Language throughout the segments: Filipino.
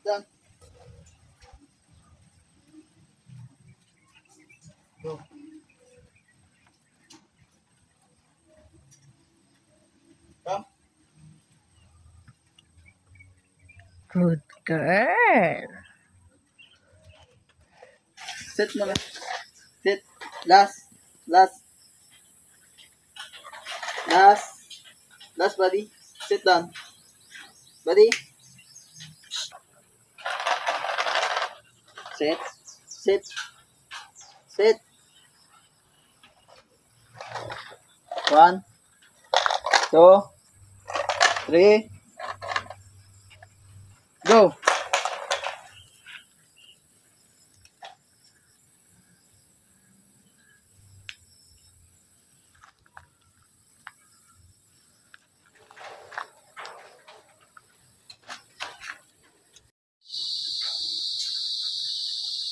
down. Go. Come. Good girl. Sit muna. Sit. Last. Last. Last. Last, buddy. Sit down. Buddy. Sit. Sit. Sit. 1, 2, 3. Go.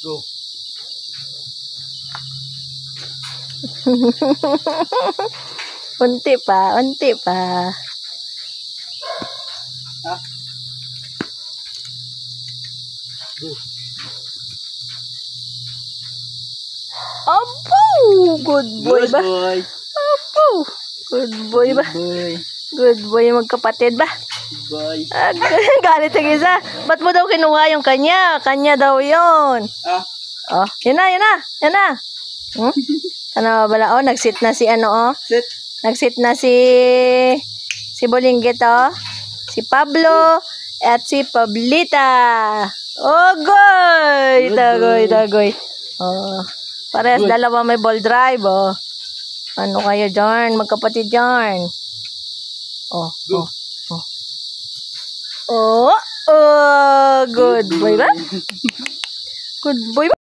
Go. Unti pa, unti pa. Ah. Go. Opo! Good boy Good ba? boy. Opo! Good boy ba? Good boy. Good boy yung magkapatid ba? Good boy. Ah, galit yung isa. Ba't mo daw kinuha yung kanya? Kanya daw yun. Ah. Oh, yun na, yun na, yun na. Hmm? Ano bala? Oh, nag-sit na si ano, oh. Sit. Nag-sit na si Bulinggit, oh. Si Pablo at si Pablita. Oh, goy! Good Tagoy, boy. tagoy. Oh, parehas Good. dalawa may ball drive, oh. Ano kayo dyan? Magkapatid dyan. Oh, Go. oh, oh. Oh, oh, good boy ba? Good boy ba?